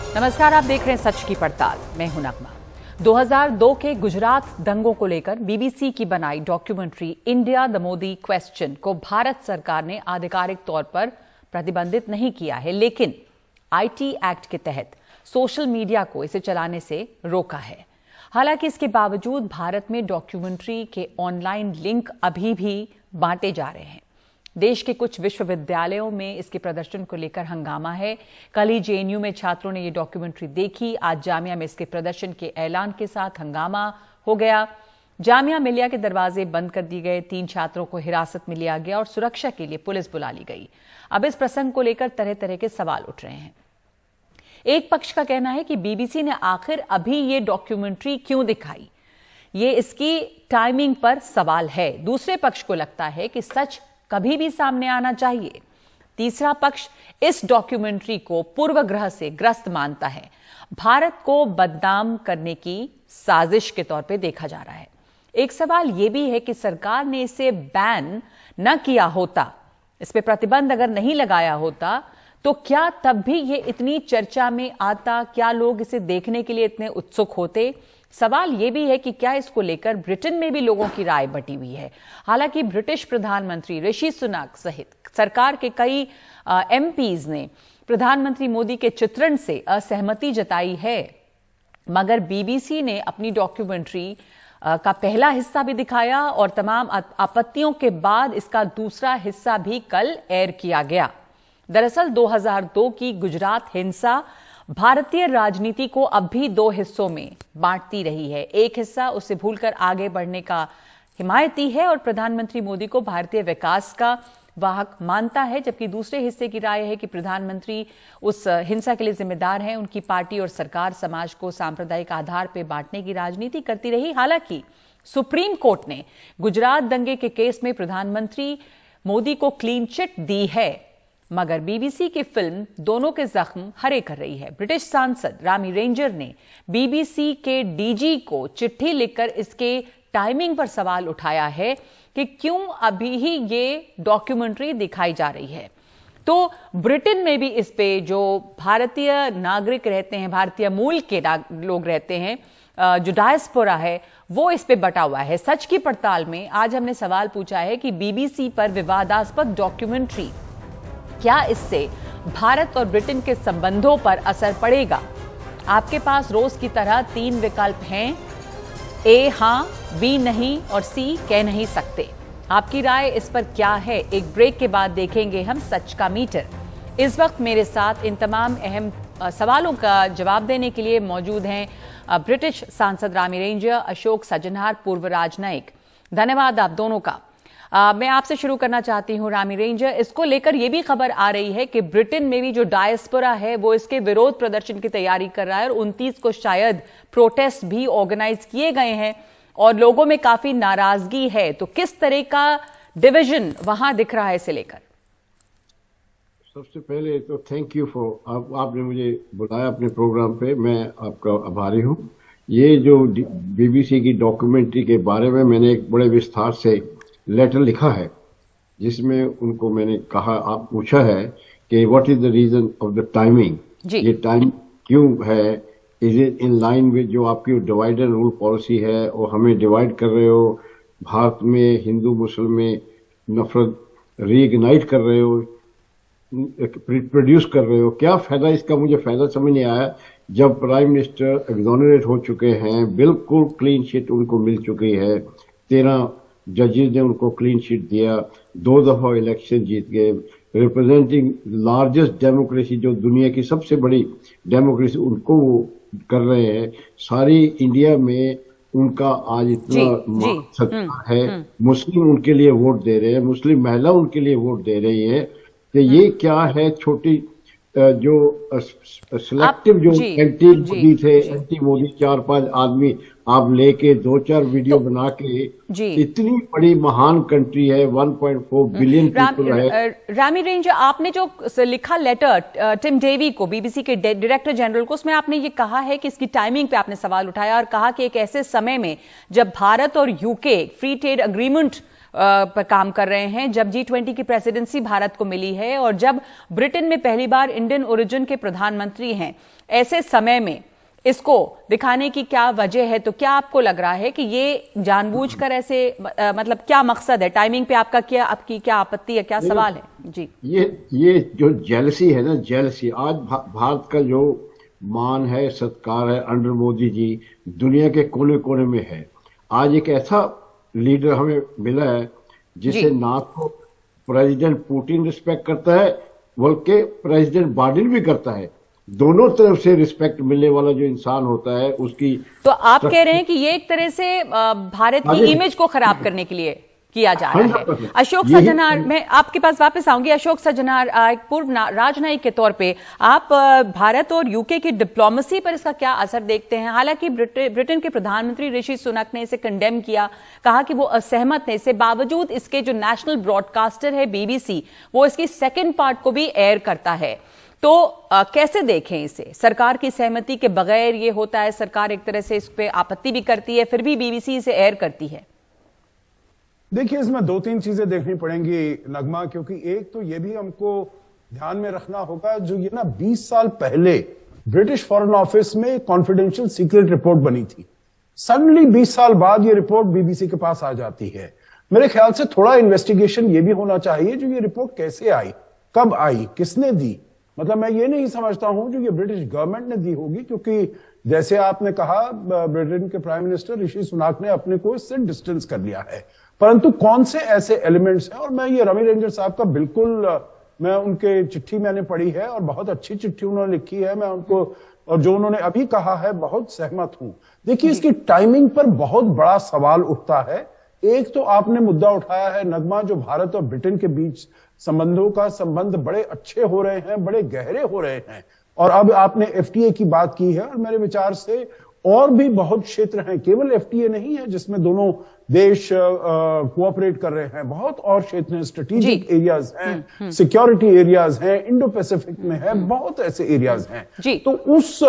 नमस्कार, आप देख रहे हैं सच की पड़ताल। मैं हूं नगमा। 2002 के गुजरात दंगों को लेकर बीबीसी की बनाई documentary India the Modi question को भारत सरकार ने आधिकारिक तौर पर प्रतिबंधित नहीं किया है, लेकिन आईटी एक्ट के तहत सोशल मीडिया को इसे चलाने से रोका है। हालांकि इसके बावजूद भारत में डॉक्यूमेंट्री के ऑनलाइन लिंक अभी भी बांटे जा रहे हैं। देश के कुछ विश्वविद्यालयों में इसके प्रदर्शन को लेकर हंगामा है। कल ही जेएनयू में छात्रों ने ये डॉक्यूमेंट्री देखी। आज जामिया में इसके प्रदर्शन के ऐलान के साथ हंगामा हो गया। जामिया मिलिया के दरवाजे बंद कर दिए गए, 3 छात्रों को हिरासत में लिया गया और सुरक्षा के लिए पुलिस बुला ली गई। अब इस प्रसंग को लेकर तरह तरह के सवाल उठ रहे हैं। एक पक्ष का कहना है कि बीबीसी ने आखिर अभी ये डॉक्यूमेंट्री क्यों दिखाई, ये इसकी टाइमिंग पर सवाल है। दूसरे पक्ष को लगता है कि सच कभी भी सामने आना चाहिए। तीसरा पक्ष इस डॉक्यूमेंट्री को पूर्वग्रह से ग्रस्त मानता है। भारत को बदनाम करने की साजिश के तौर पे देखा जा रहा है। एक सवाल यह भी है कि सरकार ने इसे बैन न किया होता, इस पे प्रतिबंध अगर नहीं लगाया होता, तो क्या तब भी ये इतनी चर्चा में आता? क्या लोग इसे देखने के लिए इतने उत्सुक होते? सवाल यह भी है कि क्या इसको लेकर ब्रिटेन में भी लोगों की राय बटी हुई है। हालांकि ब्रिटिश प्रधानमंत्री ऋषि सुनक सहित सरकार के कई एमपीज ने प्रधानमंत्री मोदी के चित्रण से असहमति जताई है, मगर बीबीसी ने अपनी डॉक्यूमेंट्री का पहला हिस्सा भी दिखाया और तमाम आपत्तियों के बाद इसका दूसरा हिस्सा भी कल एयर किया गया। दरअसल 2002 की गुजरात हिंसा भारतीय राजनीति को अब भी 2 हिस्सों में बांटती रही है। एक हिस्सा उसे भूलकर आगे बढ़ने का हिमायती है और प्रधानमंत्री मोदी को भारतीय विकास का वाहक मानता है, जबकि दूसरे हिस्से की राय है कि प्रधानमंत्री उस हिंसा के लिए जिम्मेदार हैं। उनकी पार्टी और सरकार समाज को सांप्रदायिक आधार पर बांटने की राजनीति करती रही। हालांकि सुप्रीम कोर्ट ने गुजरात दंगे के केस में प्रधानमंत्री मोदी को क्लीन चिट दी है, मगर बीबीसी की फिल्म दोनों के जख्म हरे कर रही है। ब्रिटिश सांसद रामी रेंजर ने बीबीसी के डीजी को चिट्ठी लिखकर इसके टाइमिंग पर सवाल उठाया है कि क्यों अभी ही ये डॉक्यूमेंट्री दिखाई जा रही है। तो ब्रिटेन में भी इस पे जो भारतीय नागरिक रहते हैं, भारतीय मूल के लोग रहते हैं, जो डायस्पोरा है, वो इस पे बटा हुआ है। सच की पड़ताल में आज हमने सवाल पूछा है कि बीबीसी पर विवादास्पद डॉक्यूमेंट्री, क्या इससे भारत और ब्रिटेन के संबंधों पर असर पड़ेगा? आपके पास रोज की तरह 3 विकल्प हैं, ए हां, बी नहीं और सी कह नहीं सकते। आपकी राय इस पर क्या है? एक ब्रेक के बाद देखेंगे हम सच का मीटर। इस वक्त मेरे साथ इन तमाम अहम सवालों का जवाब देने के लिए मौजूद हैं ब्रिटिश सांसद रामी रेंजर, अशोक सजनहार, पूर्व राजनयिक। धन्यवाद आप दोनों का। मैं आपसे शुरू करना चाहती हूं रामी रेंजर। इसको लेकर यह भी खबर आ रही है कि ब्रिटेन में भी जो डायस्पोरा है वो इसके विरोध प्रदर्शन की तैयारी कर रहा है और 29 को शायद प्रोटेस्ट भी ऑर्गेनाइज किए गए हैं और लोगों में काफी नाराजगी है। तो किस तरह का डिवीजन वहां दिख रहा है इसे लेकर? सबसे पहले तो थैंक यू फॉर आपने मुझे बुलाया अपने प्रोग्राम पे, मैं आपका आभारी हूं। ये जो बीबीसी की डॉक्यूमेंट्री के बारे में मैंने एक बड़े विस्तार से लेटर लिखा है, जिसमें उनको मैंने कहा, आप पूछा है कि what is the reason of the timing, ये टाइम क्यों है, is it in line with जो आपकी डिवाइड एंड रूल पॉलिसी है और हमें डिवाइड कर रहे हो, भारत में हिंदू मुस्लिम में नफरत रीइग्नाइट कर रहे हो, प्रोड्यूस कर रहे हो, क्या फायदा इसका? मुझे फायदा समझ नहीं आया। जब प्राइम मिनिस्टर एग्जोनरेट हो चुके हैं, बिल्कुल क्लीन शीट उनको मिल चुकी है, 13 जजेस ने उनको क्लीन शीट दिया, 2 दफा इलेक्शन जीत गए, रिप्रेजेंटिंग लार्जेस्ट डेमोक्रेसी, जो दुनिया की सबसे बड़ी डेमोक्रेसी, उनको वो कर रहे हैं। सारी इंडिया में उनका आज इतना सत्ता है। मुस्लिम उनके लिए वोट दे रहे हैं, मुस्लिम महिला उनके लिए वोट दे रही है। तो ये क्या है? छोटी जो सिलेक्टिव जो एंटी मोदी थे, एंटी मोदी 4-5 आदमी आप लेके 2-4 वीडियो बना के, इतनी बड़ी महान कंट्री है, 1.4 बिलियन पीपल है। रामी रेंजर, आपने जो लिखा लेटर टिम डेवी को, बीबीसी के डायरेक्टर जनरल को, उसमें आपने ये कहा है कि इसकी टाइमिंग पे आपने सवाल उठाया और कहा कि एक ऐसे समय में जब भारत और यूके फ्री ट्रेड अग्रीमेंट पर काम कर रहे हैं, जब G20 की प्रेसिडेंसी भारत को मिली है और जब ब्रिटेन में पहली बार इंडियन ओरिजिन के प्रधानमंत्री हैं, ऐसे समय में इसको दिखाने की क्या वजह है? तो क्या आपको लग रहा है कि ये जानबूझकर ऐसे मतलब क्या मकसद है? टाइमिंग पे आपकी क्या आपत्ति है, क्या सवाल है? जी, ये जो जेलसी है ना, जेलसी आज भारत का जो मान है, सत्कार है अंडर मोदी जी, दुनिया के कोने कोने में है। आज एक ऐसा लीडर हमें मिला है जिसे ना तो प्रेसिडेंट पुतिन रिस्पेक्ट करता है बल्कि प्रेसिडेंट बाइडेन भी करता है। दोनों तरफ से रिस्पेक्ट मिलने वाला जो इंसान होता है उसकी। तो आप कह रहे हैं कि ये एक तरह से भारत की इमेज को खराब करने के लिए किया जा रहा है। अशोक सज्जनार, मैं आपके पास वापस आऊंगी। अशोक सज्जनार, एक पूर्व राजनयिक के तौर पे आप भारत और यूके की डिप्लोमेसी पर इसका क्या असर देखते हैं? हालांकि ब्रिटेन के प्रधानमंत्री ऋषि सुनक ने इसे कंडेम किया, कहा कि वो असहमत है। इससे बावजूद इसके जो नेशनल ब्रॉडकास्टर है BBC, वो इसकी सेकेंड पार्ट को भी एयर करता है। तो कैसे देखें इसे? सरकार की सहमति के बगैर ये होता है, सरकार एक तरह से इस पे आपत्ति भी करती है, फिर भी BBC इसे एयर करती है। देखिए, इसमें दो तीन चीजें देखनी पड़ेंगी नगमा, क्योंकि एक तो ये भी हमको ध्यान में रखना होगा, जो ये ना 20 साल पहले ब्रिटिश फॉरेन ऑफिस में कॉन्फिडेंशियल सीक्रेट रिपोर्ट बनी थी, सडनली 20 साल बाद ये रिपोर्ट BBC के पास आ जाती है। मेरे ख्याल से थोड़ा इन्वेस्टिगेशन ये भी होना चाहिए, जो ये रिपोर्ट कैसे आई, कब आई, किसने दी। मतलब मैं ये नहीं समझता हूं जो ये ब्रिटिश गवर्नमेंट ने दी होगी, क्योंकि जैसे आपने कहा ब्रिटेन के प्राइम मिनिस्टर ऋषि सुनक ने अपने को इससे डिस्टेंस कर लिया है, परंतु कौन से ऐसे एलिमेंट्स हैं। और मैं ये रवि रंजन साहब का बिल्कुल, मैं उनके चिट्ठी मैंने पढ़ी है और बहुत अच्छी चिट्ठी उन्होंने लिखी है, मैं उनको और जो उन्होंने अभी कहा है बहुत सहमत हूं। देखिए, इसकी टाइमिंग पर बहुत बड़ा सवाल उठता है। एक तो आपने मुद्दा उठाया है नगमा, जो भारत और ब्रिटेन के बीच संबंधों का संबंध बड़े अच्छे हो रहे हैं, बड़े गहरे हो रहे हैं। और अब आपने FTA की बात की है, और मेरे विचार से और भी बहुत क्षेत्र हैं, केवल FTA नहीं है जिसमें दोनों देश कोऑपरेट कर रहे हैं, बहुत और क्षेत्र हैं, स्ट्रेटेजिक एरियाज हैं, सिक्योरिटी एरियाज हैं, इंडो पैसिफिक में है, बहुत ऐसे एरियाज हैं। तो उस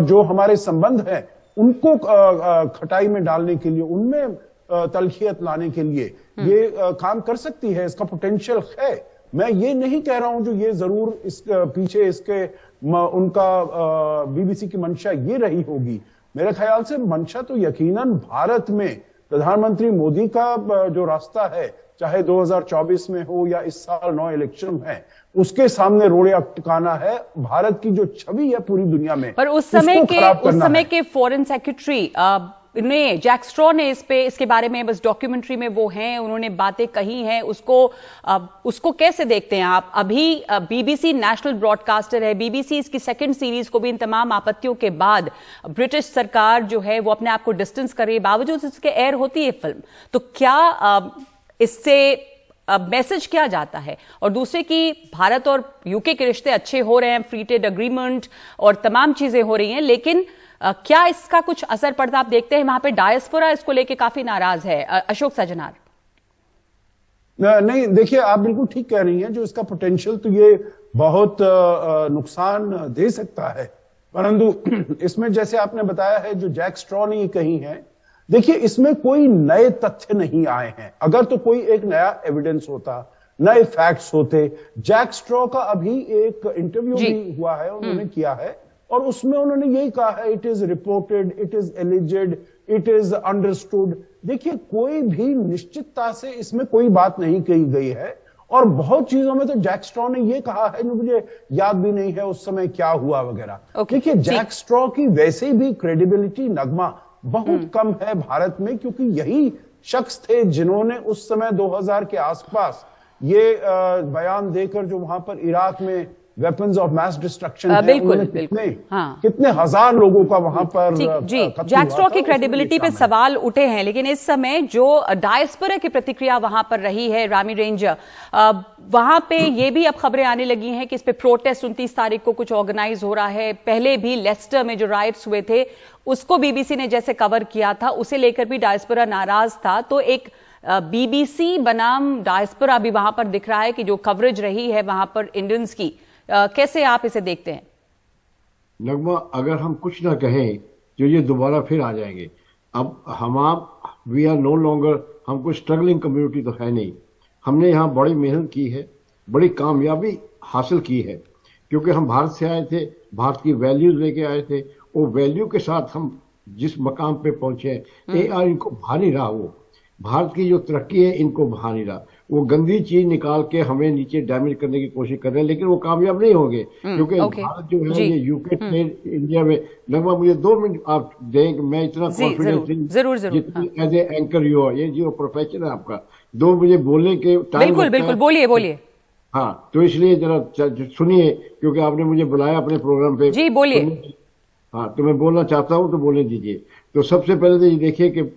जो हमारे संबंध हैं उनको खटाई में डालने के लिए, उनमें तलखियत लाने के लिए ये काम कर सकती है, इसका पोटेंशियल है। मैं ये नहीं कह रहा हूं जो ये जरूर इस पीछे इसके उनका BBC की मंशा ये रही होगी। मेरे ख्याल से मंशा तो यकीनन भारत में प्रधानमंत्री मोदी का जो रास्ता है, चाहे 2024 में हो या इस साल 9 इलेक्शन है, उसके सामने रोड़े अटकाना है। भारत की जो छवि है पूरी दुनिया में, पर उस समय के फॉरेन सेक्रेटरी जैक स्ट्रॉ ने इसके बारे में, बस डॉक्यूमेंट्री में वो हैं, उन्होंने बातें कही हैं। उसको कैसे देखते हैं आप? अभी BBC नेशनल ब्रॉडकास्टर है, BBC इसकी सेकंड सीरीज को भी इन तमाम आपत्तियों के बाद ब्रिटिश सरकार जो है वो अपने आप को डिस्टेंस कर रही है, बावजूद इसके एयर होती है फिल्म। तो क्या इससे मैसेज क्या जाता है? और दूसरे की भारत और UK के रिश्ते अच्छे हो रहे हैं, फ्री ट्रेड एग्रीमेंट और तमाम चीजें हो रही हैं, लेकिन क्या इसका कुछ असर पड़ता आप देखते हैं? वहां पे डायस्पोरा इसको लेके काफी नाराज है। अशोक सज्जनार। नहीं, देखिए, आप बिल्कुल ठीक कह रही हैं, जो इसका पोटेंशियल तो ये बहुत नुकसान दे सकता है, परंतु इसमें जैसे आपने बताया है, जो जैक स्ट्रॉ ने ये कही है, देखिए इसमें कोई नए तथ्य नहीं आए हैं। अगर तो कोई एक नया एविडेंस होता, नए फैक्ट्स होते। जैक स्ट्रॉ का अभी एक इंटरव्यू भी हुआ है, उन्होंने किया है, और उसमें उन्होंने यही कहा है, it is reported, it is alleged, it is understood. देखिए, कोई भी निश्चितता से इसमें कोई बात नहीं कही गई है, और बहुत चीजों में तो जैक स्ट्रॉ ने ये कहा है जो मुझे याद भी नहीं है उस समय क्या हुआ वगैरह। देखिए, जैक स्ट्रॉ की वैसे भी क्रेडिबिलिटी नगमा बहुत कम है भारत में, क्योंकि यही शख्स थे जिन्होंने उस समय 2000 के आसपास ये बयान देकर, जो वहां पर इराक में वेपन्स ऑफ मास डिस्ट्रक्शन है, बिल्कुल, कितने हजार लोगों का वहां पर जी जैक स्ट्रॉ की क्रेडिबिलिटी पे सवाल उठे हैं। लेकिन इस समय जो डायस्पोरा की प्रतिक्रिया वहां पर रही है, रामी रेंज, वहां पे ये भी अब खबरें आने लगी हैं कि इस पे प्रोटेस्ट 29 तारीख को कुछ ऑर्गेनाइज हो रहा है। पहले भी लेस्टर में जो राइट्स हुए थे उसको BBC ने जैसे कवर किया था, उसे लेकर भी डायस्पोरा नाराज था। तो एक BBC बनाम डायस्पोरा भी वहां पर दिख रहा है कि जो कवरेज रही है वहां पर इंडियंस की, कैसे आप इसे देखते हैं? नगमा, अगर हम कुछ ना कहें तो ये दोबारा फिर आ जाएंगे। अब हम आप वी आर नो लॉन्गर, हम कोई स्ट्रगलिंग कम्युनिटी तो है नहीं। हमने यहाँ बड़ी मेहनत की है, बड़ी कामयाबी हासिल की है, क्योंकि हम भारत से आए थे, भारत की वैल्यूज लेके आए थे। वो वैल्यू के साथ हम जिस मकाम पे पहुंचे, इनको भा नहीं रहा। वो भारत की जो तरक्की है इनको भा नहीं रहा। वो गंदी चीज निकाल के हमें नीचे डैमेज करने की कोशिश कर रहे हैं, लेकिन वो कामयाब नहीं होंगे, क्योंकि भारत जो है ये यूके ट्रेड इंडिया में। नगमा मुझे 2 मिनट आप दें, मैं इतना कॉन्फिडेंस जितनी एज ए एंकर यू हो, ये जो प्रोफेशन है आपका, 2 मुझे बोलने के टाइम। बिल्कुल बोलिए। हाँ, तो इसलिए जरा सुनिए, क्योंकि आपने मुझे बुलाया अपने प्रोग्राम पे। जी बोलिए। हाँ, तो मैं बोलना चाहता हूँ तो बोलने दीजिए। तो सबसे पहले तो ये देखिए कि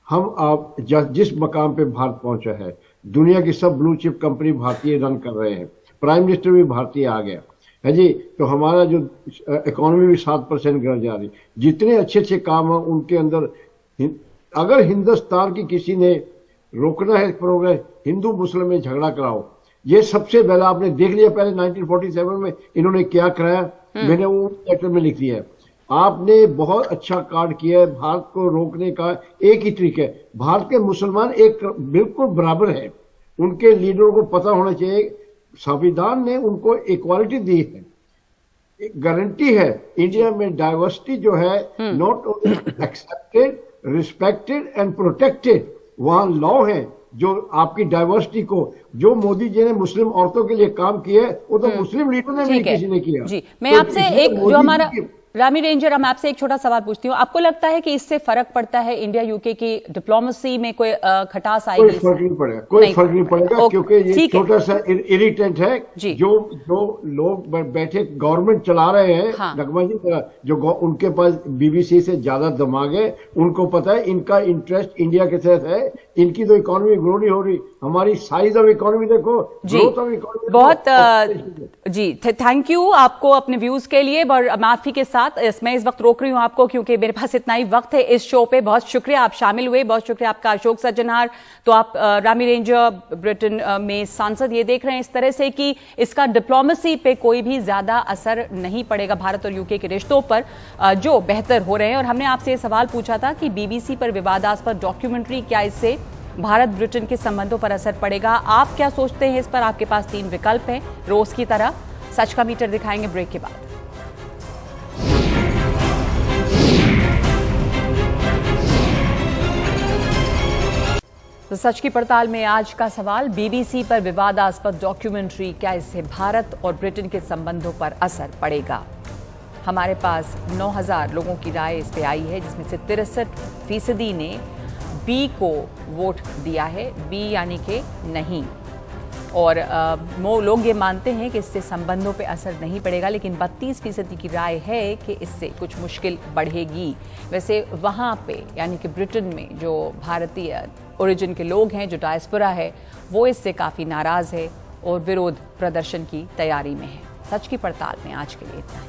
हम आप जिस मकाम पे भारत पहुंचा है, दुनिया की सब ब्लू चिप कंपनी भारतीय रन कर रहे हैं, प्राइम मिनिस्टर भी भारतीय आ गया है जी। तो हमारा जो इकोनॉमी भी 7% गिर जा रही, जितने अच्छे अच्छे काम हैं उनके अंदर, अगर हिंदुस्तान की किसी ने रोकना है प्रोग्रेस, हिंदू मुस्लिम में झगड़ा कराओ। ये सबसे पहला आपने देख लिया, पहले 1947 में इन्होंने क्या कराया, मैंने वो लेटर में लिख दिया है। आपने बहुत अच्छा कार्ड किया है। भारत को रोकने का एक ही तरीका है, भारत के मुसलमान एक बिल्कुल बराबर है, उनके लीडरों को पता होना चाहिए। संविधान ने उनको इक्वालिटी दी है, एक गारंटी है। इंडिया में डाइवर्सिटी जो है not only accepted, respected and protected, वहां लॉ है जो आपकी डाइवर्सिटी को, जो मोदी जी ने मुस्लिम औरतों के लिए काम किया है, वो तो मुस्लिम लीडर ने नहीं, किसी ने किया। जी, मैं आपसे एक जो हमारा रामी रेंजर, हम आपसे एक छोटा सवाल पूछती हूँ। आपको लगता है कि इससे फर्क पड़ता है इंडिया यूके की डिप्लोमेसी में, कोई खटास आएगी? कोई फर्क नहीं पड़ेगा, कोई फर्क नहीं पड़ेगा, क्योंकि ये छोटा सा इरिटेंट है। जो लोग बैठे गवर्नमेंट चला रहे हैं, नगमा जी, जो उनके पास बीबीसी से ज्यादा दिमाग है, उनको पता है इनका इंटरेस्ट इंडिया के साथ है। इनकी तो इकोनॉमी ग्रो नहीं हो रही, हमारी साइज ऑफ इकोनॉमी देखो, ग्रोथ ऑफ इकोनॉमी बहुत। जी, थैंक यू आपको अपने व्यूज के लिए। और माफी के साथ मैं इस वक्त रोक रही हूं आपको, क्योंकि मेरे पास इतना ही वक्त है इस शो पे। बहुत शुक्रिया आप शामिल हुए, बहुत शुक्रिया आपका अशोक सज्जनहार। तो आप रामी रेंजर, ब्रिटेन में सांसद, ये देख रहे हैं इस तरह से कि इसका डिप्लोमेसी पे कोई भी ज्यादा असर नहीं पड़ेगा, भारत और यूके के रिश्तों पर जो बेहतर हो रहे हैं। और हमने आपसे ये सवाल पूछा था कि बीबीसी पर विवादास्पद डॉक्यूमेंट्री, क्या इससे भारत ब्रिटेन के संबंधों पर असर पड़ेगा? आप क्या सोचते हैं इस पर? आपके पास 3 विकल्प हैं, रोज की तरह। सच का मीटर दिखाएंगे ब्रेक के बाद। तो सच की पड़ताल में आज का सवाल, बीबीसी पर विवादास्पद डॉक्यूमेंट्री, क्या इससे भारत और ब्रिटेन के संबंधों पर असर पड़ेगा? हमारे पास 9000 लोगों की राय इस पे आई है, जिसमें से 63% ने बी को वोट दिया है, बी यानी कि नहीं। और लोग ये मानते हैं कि इससे संबंधों पे असर नहीं पड़ेगा, लेकिन 32% की राय है कि इससे कुछ मुश्किल बढ़ेगी। वैसे वहाँ पे यानी कि ब्रिटेन में जो भारतीय ओरिजिन के लोग हैं, जो डायस्पोरा है, वो इससे काफ़ी नाराज़ है और विरोध प्रदर्शन की तैयारी में है। सच की पड़ताल में आज के लिए इतना ही।